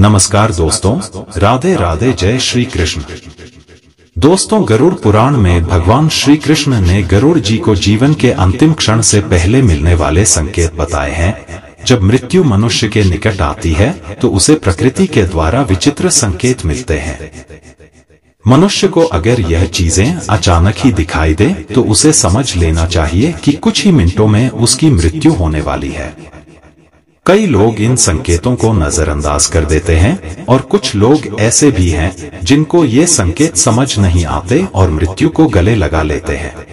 नमस्कार दोस्तों, राधे राधे, जय श्री कृष्ण। दोस्तों, गरुड़ पुराण में भगवान श्री कृष्ण ने गरुड़ जी को जीवन के अंतिम क्षण से पहले मिलने वाले संकेत बताए हैं। जब मृत्यु मनुष्य के निकट आती है तो उसे प्रकृति के द्वारा विचित्र संकेत मिलते हैं। मनुष्य को अगर यह चीजें अचानक ही दिखाई दे तो उसे समझ लेना चाहिए कि कुछ ही मिनटों में उसकी मृत्यु होने वाली है। कई लोग इन संकेतों को नजरअंदाज कर देते हैं और कुछ लोग ऐसे भी हैं जिनको ये संकेत समझ नहीं आते और मृत्यु को गले लगा लेते हैं।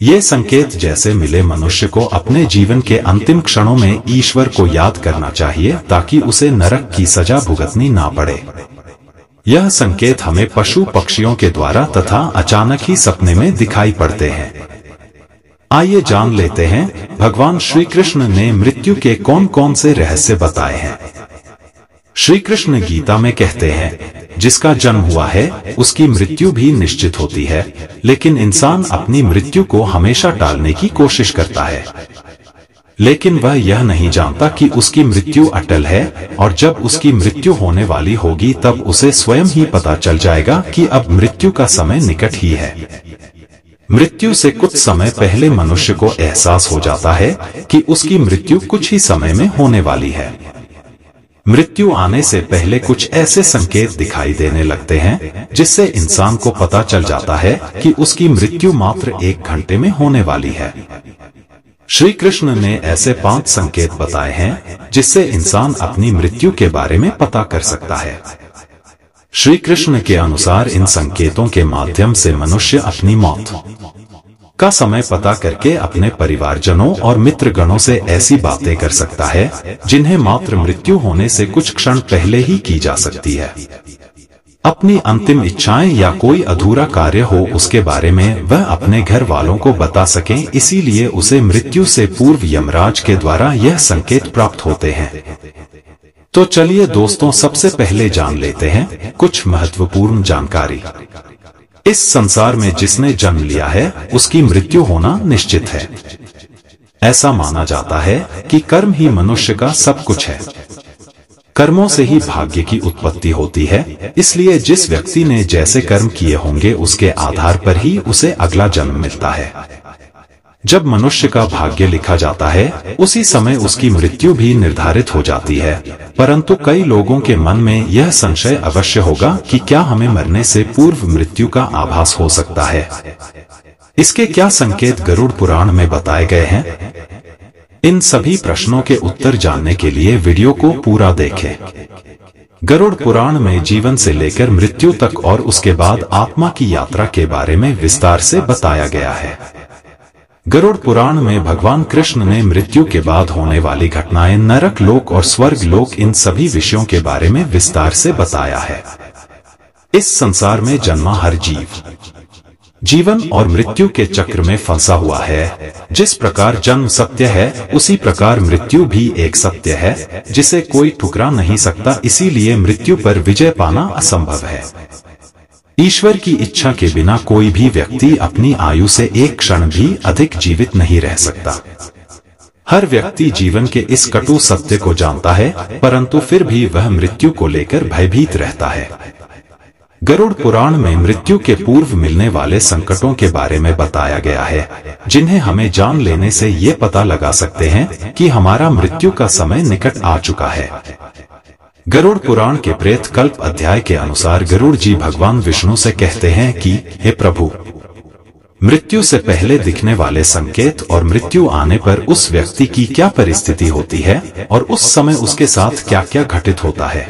ये संकेत जैसे मिले, मनुष्य को अपने जीवन के अंतिम क्षणों में ईश्वर को याद करना चाहिए ताकि उसे नरक की सजा भुगतनी ना पड़े। यह संकेत हमें पशु पक्षियों के द्वारा तथा अचानक ही सपने में दिखाई पड़ते हैं। आइए जान लेते हैं भगवान श्री कृष्ण ने मृत्यु के कौन कौन से रहस्य बताए हैं। श्री कृष्ण गीता में कहते हैं, जिसका जन्म हुआ है उसकी मृत्यु भी निश्चित होती है, लेकिन इंसान अपनी मृत्यु को हमेशा टालने की कोशिश करता है। लेकिन वह यह नहीं जानता कि उसकी मृत्यु अटल है और जब उसकी मृत्यु होने वाली होगी तब उसे स्वयं ही पता चल जाएगा कि अब मृत्यु का समय निकट ही है। मृत्यु से कुछ समय पहले मनुष्य को एहसास हो जाता है कि उसकी मृत्यु कुछ ही समय में होने वाली है। मृत्यु आने से पहले कुछ ऐसे संकेत दिखाई देने लगते हैं जिससे इंसान को पता चल जाता है कि उसकी मृत्यु मात्र 1 घंटे में होने वाली है। श्री कृष्ण ने ऐसे 5 संकेत बताए हैं जिससे इंसान अपनी मृत्यु के बारे में पता कर सकता है। श्री कृष्ण के अनुसार इन संकेतों के माध्यम से मनुष्य अपनी मौत का समय पता करके अपने परिवारजनों और मित्रगणों से ऐसी बातें कर सकता है जिन्हें मात्र मृत्यु होने से कुछ क्षण पहले ही की जा सकती है। अपनी अंतिम इच्छाएं या कोई अधूरा कार्य हो उसके बारे में वह अपने घर वालों को बता सकें, इसीलिए उसे मृत्यु से पूर्व यमराज के द्वारा यह संकेत प्राप्त होते हैं। तो चलिए दोस्तों, सबसे पहले जान लेते हैं कुछ महत्वपूर्ण जानकारी। इस संसार में जिसने जन्म लिया है उसकी मृत्यु होना निश्चित है। ऐसा माना जाता है कि कर्म ही मनुष्य का सब कुछ है। कर्मों से ही भाग्य की उत्पत्ति होती है, इसलिए जिस व्यक्ति ने जैसे कर्म किए होंगे उसके आधार पर ही उसे अगला जन्म मिलता है। जब मनुष्य का भाग्य लिखा जाता है उसी समय उसकी मृत्यु भी निर्धारित हो जाती है, परंतु कई लोगों के मन में यह संशय अवश्य होगा कि क्या हमें मरने से पूर्व मृत्यु का आभास हो सकता है। इसके क्या संकेत गरुड़ पुराण में बताए गए हैं? इन सभी प्रश्नों के उत्तर जानने के लिए वीडियो को पूरा देखें। गरुड़ पुराण में जीवन से लेकर मृत्यु तक और उसके बाद आत्मा की यात्रा के बारे में विस्तार से बताया गया है। गरुड़ पुराण में भगवान कृष्ण ने मृत्यु के बाद होने वाली घटनाएं, नरक लोक और स्वर्ग लोक, इन सभी विषयों के बारे में विस्तार से बताया है। इस संसार में जन्मा हर जीव जीवन और मृत्यु के चक्र में फंसा हुआ है। जिस प्रकार जन्म सत्य है उसी प्रकार मृत्यु भी एक सत्य है जिसे कोई ठुकरा नहीं सकता, इसीलिए मृत्यु पर विजय पाना असंभव है। ईश्वर की इच्छा के बिना कोई भी व्यक्ति अपनी आयु से 1 क्षण भी अधिक जीवित नहीं रह सकता। हर व्यक्ति जीवन के इस कटु सत्य को जानता है, परंतु फिर भी वह मृत्यु को लेकर भयभीत रहता है। गरुड़ पुराण में मृत्यु के पूर्व मिलने वाले संकटों के बारे में बताया गया है, जिन्हें हमें जान लेने से ये पता लगा सकते हैं कि हमारा मृत्यु का समय निकट आ चुका है। गरुड़ पुराण के प्रेत कल्प अध्याय के अनुसार गरुड़ जी भगवान विष्णु से कहते हैं कि हे प्रभु, मृत्यु से पहले दिखने वाले संकेत और मृत्यु आने पर उस व्यक्ति की क्या परिस्थिति होती है और उस समय उसके साथ क्या क्या घटित होता है,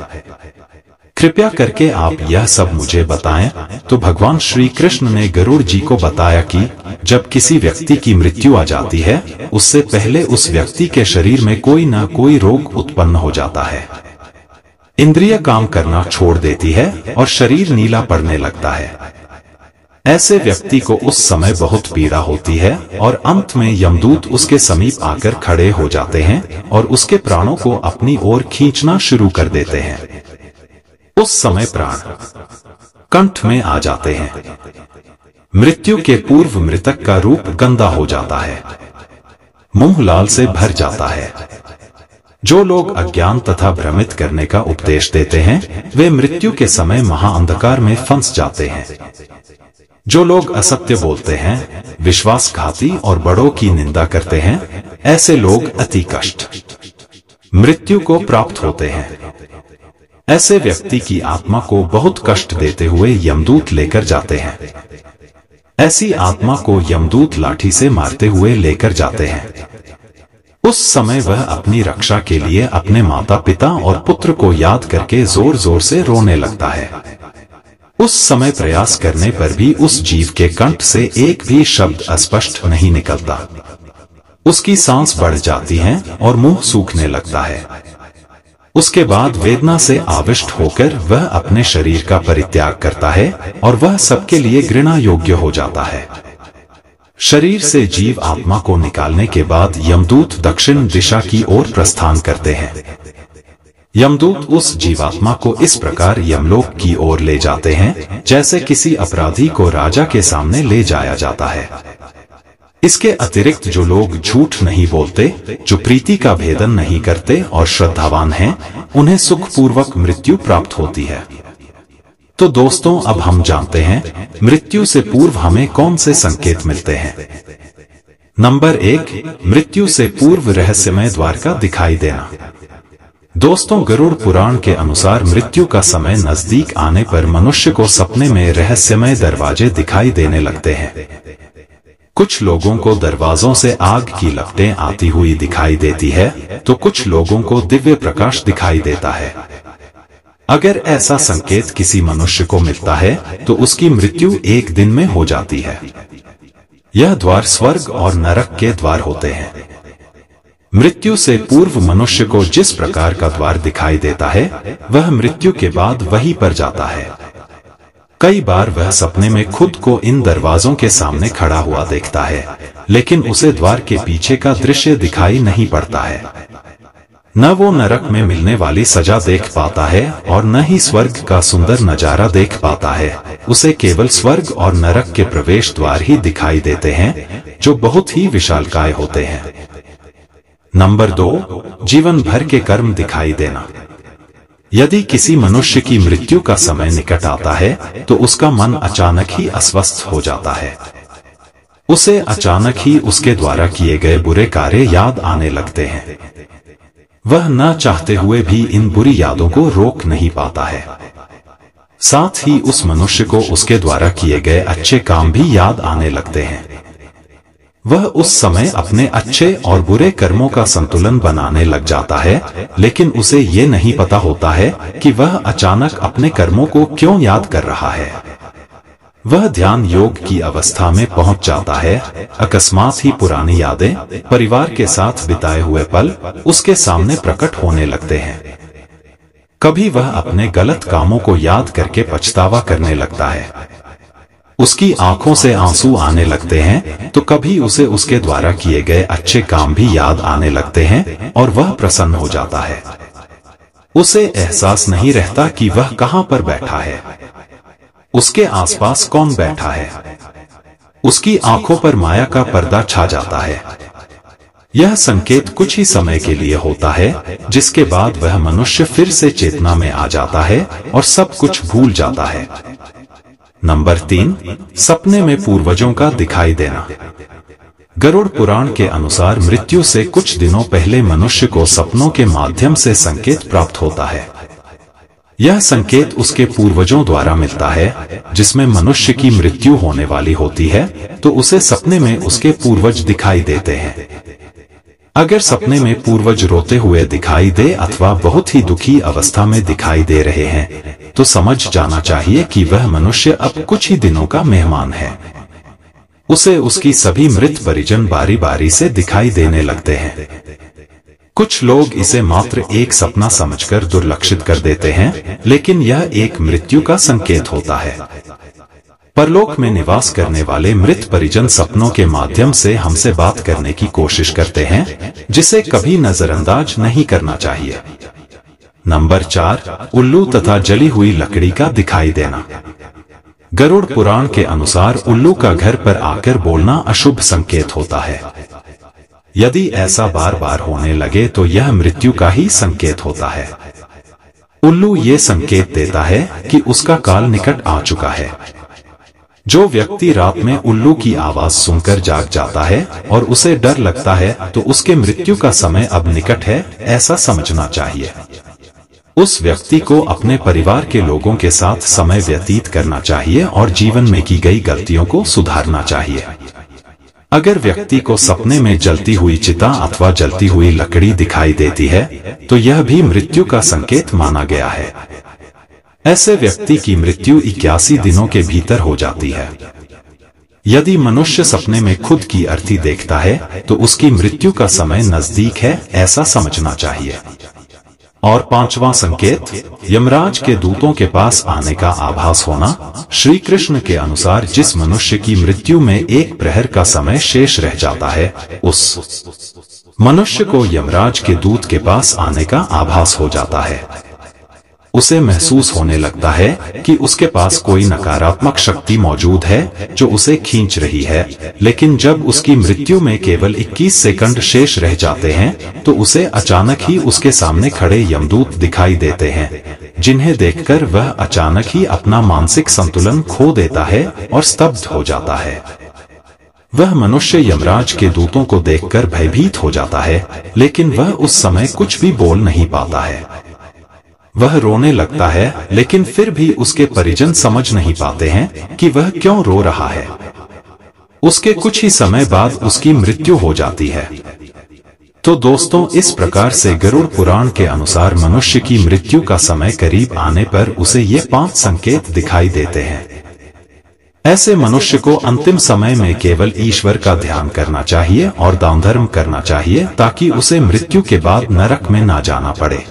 कृपया करके आप यह सब मुझे बताएं। तो भगवान श्री कृष्ण ने गरुड़ जी को बताया कि जब किसी व्यक्ति की मृत्यु आ जाती है उससे पहले उस व्यक्ति के शरीर में कोई न कोई रोग उत्पन्न हो जाता है। इंद्रिय काम करना छोड़ देती है और शरीर नीला पड़ने लगता है। ऐसे व्यक्ति को उस समय बहुत पीड़ा होती है और अंत में यमदूत उसके समीप आकर खड़े हो जाते हैं और उसके प्राणों को अपनी ओर खींचना शुरू कर देते हैं। उस समय प्राण कंठ में आ जाते हैं। मृत्यु के पूर्व मृतक का रूप गंदा हो जाता है, मुंह लाल से भर जाता है। जो लोग अज्ञान तथा भ्रमित करने का उपदेश देते हैं वे मृत्यु के समय महाअंधकार में फंस जाते हैं। जो लोग असत्य बोलते हैं, विश्वासघाती और बड़ों की निंदा करते हैं, ऐसे लोग अति कष्ट मृत्यु को प्राप्त होते हैं। ऐसे व्यक्ति की आत्मा को बहुत कष्ट देते हुए यमदूत लेकर जाते हैं। ऐसी आत्मा को यमदूत लाठी से मारते हुए लेकर जाते हैं। उस समय वह अपनी रक्षा के लिए अपने माता पिता और पुत्र को याद करके जोर जोर से रोने लगता है। उस समय प्रयास करने पर भी उस जीव के कंठ से एक भी शब्द अस्पष्ट नहीं निकलता। उसकी सांस बढ़ जाती है और मुंह सूखने लगता है। उसके बाद वेदना से आविष्ट होकर वह अपने शरीर का परित्याग करता है और वह सबके लिए घृणा योग्य हो जाता है। शरीर से जीव आत्मा को निकालने के बाद यमदूत दक्षिण दिशा की ओर प्रस्थान करते हैं। यमदूत उस जीवात्मा को इस प्रकार यमलोक की ओर ले जाते हैं जैसे किसी अपराधी को राजा के सामने ले जाया जाता है। इसके अतिरिक्त जो लोग झूठ नहीं बोलते, जो प्रीति का भेदन नहीं करते और श्रद्धावान हैं, उन्हें सुखपूर्वक मृत्यु प्राप्त होती है। तो दोस्तों, अब हम जानते हैं मृत्यु से पूर्व हमें कौन से संकेत मिलते हैं। नंबर 1, मृत्यु से पूर्व रहस्यमय द्वार का दिखाई देना। दोस्तों, गरुड़ पुराण के अनुसार मृत्यु का समय नजदीक आने पर मनुष्य को सपने में रहस्यमय दरवाजे दिखाई देने लगते हैं। कुछ लोगों को दरवाजों से आग की लपटें आती हुई दिखाई देती है, तो कुछ लोगों को दिव्य प्रकाश दिखाई देता है। अगर ऐसा संकेत किसी मनुष्य को मिलता है तो उसकी मृत्यु एक दिन में हो जाती है। यह द्वार स्वर्ग और नरक के द्वार होते हैं। मृत्यु से पूर्व मनुष्य को जिस प्रकार का द्वार दिखाई देता है, वह मृत्यु के बाद वहीं पर जाता है। कई बार वह सपने में खुद को इन दरवाजों के सामने खड़ा हुआ देखता है, लेकिन उसे द्वार के पीछे का दृश्य दिखाई नहीं पड़ता है। न वो नरक में मिलने वाली सजा देख पाता है और न ही स्वर्ग का सुंदर नजारा देख पाता है। उसे केवल स्वर्ग और नरक के प्रवेश द्वार ही दिखाई देते हैं, जो बहुत ही विशालकाय होते हैं। नंबर 2, जीवन भर के कर्म दिखाई देना। यदि किसी मनुष्य की मृत्यु का समय निकट आता है तो उसका मन अचानक ही अस्वस्थ हो जाता है। उसे अचानक ही उसके द्वारा किए गए बुरे कार्य याद आने लगते हैं। वह न चाहते हुए भी इन बुरी यादों को रोक नहीं पाता है। साथ ही उस मनुष्य को उसके द्वारा किए गए अच्छे काम भी याद आने लगते हैं। वह उस समय अपने अच्छे और बुरे कर्मों का संतुलन बनाने लग जाता है, लेकिन उसे ये नहीं पता होता है कि वह अचानक अपने कर्मों को क्यों याद कर रहा है। वह ध्यान योग की अवस्था में पहुंच जाता है। अकस्मात ही पुरानी यादें, परिवार के साथ बिताए हुए पल उसके सामने प्रकट होने लगते हैं। कभी वह अपने गलत कामों को याद करके पछतावा करने लगता है। उसकी आंखों से आंसू आने लगते हैं, तो कभी उसे उसके द्वारा किए गए अच्छे काम भी याद आने लगते हैं और वह प्रसन्न हो जाता है। उसे एहसास नहीं रहता कि वह कहां पर बैठा है, उसके आसपास कौन बैठा है। उसकी आंखों पर माया का पर्दा छा जाता है। यह संकेत कुछ ही समय के लिए होता है, जिसके बाद वह मनुष्य फिर से चेतना में आ जाता है और सब कुछ भूल जाता है। नंबर 3, सपने में पूर्वजों का दिखाई देना। गरुड़ पुराण के अनुसार मृत्यु से कुछ दिनों पहले मनुष्य को सपनों के माध्यम से संकेत प्राप्त होता है। यह संकेत उसके पूर्वजों द्वारा मिलता है। जिसमें मनुष्य की मृत्यु होने वाली होती है तो उसे सपने में उसके पूर्वज दिखाई देते हैं। अगर सपने में पूर्वज रोते हुए दिखाई दे अथवा बहुत ही दुखी अवस्था में दिखाई दे रहे हैं, तो समझ जाना चाहिए कि वह मनुष्य अब कुछ ही दिनों का मेहमान है। उसे उसकी सभी मृत परिजन बारी बारी से दिखाई देने लगते हैं। कुछ लोग इसे मात्र एक सपना समझकर दुर्लक्षित कर देते हैं, लेकिन यह एक मृत्यु का संकेत होता है। परलोक में निवास करने वाले मृत परिजन सपनों के माध्यम से हमसे बात करने की कोशिश करते हैं, जिसे कभी नजरअंदाज नहीं करना चाहिए। नंबर 4, उल्लू तथा जली हुई लकड़ी का दिखाई देना। गरुड़ पुराण के अनुसार उल्लू का घर पर आकर बोलना अशुभ संकेत होता है। यदि ऐसा बार बार होने लगे तो यह मृत्यु का ही संकेत होता है। उल्लू ये संकेत देता है कि उसका काल निकट आ चुका है। जो व्यक्ति रात में उल्लू की आवाज सुनकर जाग जाता है और उसे डर लगता है तो उसके मृत्यु का समय अब निकट है, ऐसा समझना चाहिए। उस व्यक्ति को अपने परिवार के लोगों के साथ समय व्यतीत करना चाहिए और जीवन में की गई गलतियों को सुधारना चाहिए। अगर व्यक्ति को सपने में जलती हुई चिता अथवा जलती हुई लकड़ी दिखाई देती है तो यह भी मृत्यु का संकेत माना गया है। ऐसे व्यक्ति की मृत्यु 81 दिनों के भीतर हो जाती है। यदि मनुष्य सपने में खुद की अर्थी देखता है तो उसकी मृत्यु का समय नजदीक है, ऐसा समझना चाहिए। और पांचवा संकेत, यमराज के दूतों के पास आने का आभास होना। श्री कृष्ण के अनुसार जिस मनुष्य की मृत्यु में एक प्रहर का समय शेष रह जाता है, उस मनुष्य को यमराज के दूत के पास आने का आभास हो जाता है। उसे महसूस होने लगता है कि उसके पास कोई नकारात्मक शक्ति मौजूद है जो उसे खींच रही है, लेकिन जब उसकी मृत्यु में केवल 21 सेकंड शेष रह जाते हैं तो उसे अचानक ही उसके सामने खड़े यमदूत दिखाई देते हैं, जिन्हें देखकर वह अचानक ही अपना मानसिक संतुलन खो देता है और स्तब्ध हो जाता है। वह मनुष्य यमराज के दूतों को देखकर भयभीत हो जाता है, लेकिन वह उस समय कुछ भी बोल नहीं पाता है। वह रोने लगता है, लेकिन फिर भी उसके परिजन समझ नहीं पाते हैं कि वह क्यों रो रहा है। उसके कुछ ही समय बाद उसकी मृत्यु हो जाती है। तो दोस्तों, इस प्रकार से गरुड़ पुराण के अनुसार मनुष्य की मृत्यु का समय करीब आने पर उसे ये 5 संकेत दिखाई देते हैं। ऐसे मनुष्य को अंतिम समय में केवल ईश्वर का ध्यान करना चाहिए और दान धर्म करना चाहिए ताकि उसे मृत्यु के बाद नरक में ना जाना पड़े।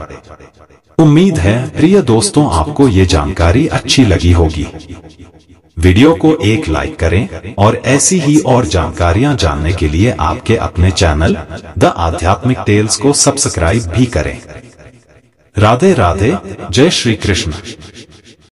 उम्मीद है प्रिय दोस्तों आपको ये जानकारी अच्छी लगी होगी। वीडियो को एक लाइक करें और ऐसी ही और जानकारियां जानने के लिए आपके अपने चैनल द आध्यात्मिक टेल्स को सब्सक्राइब भी करें। राधे राधे, जय श्री कृष्ण।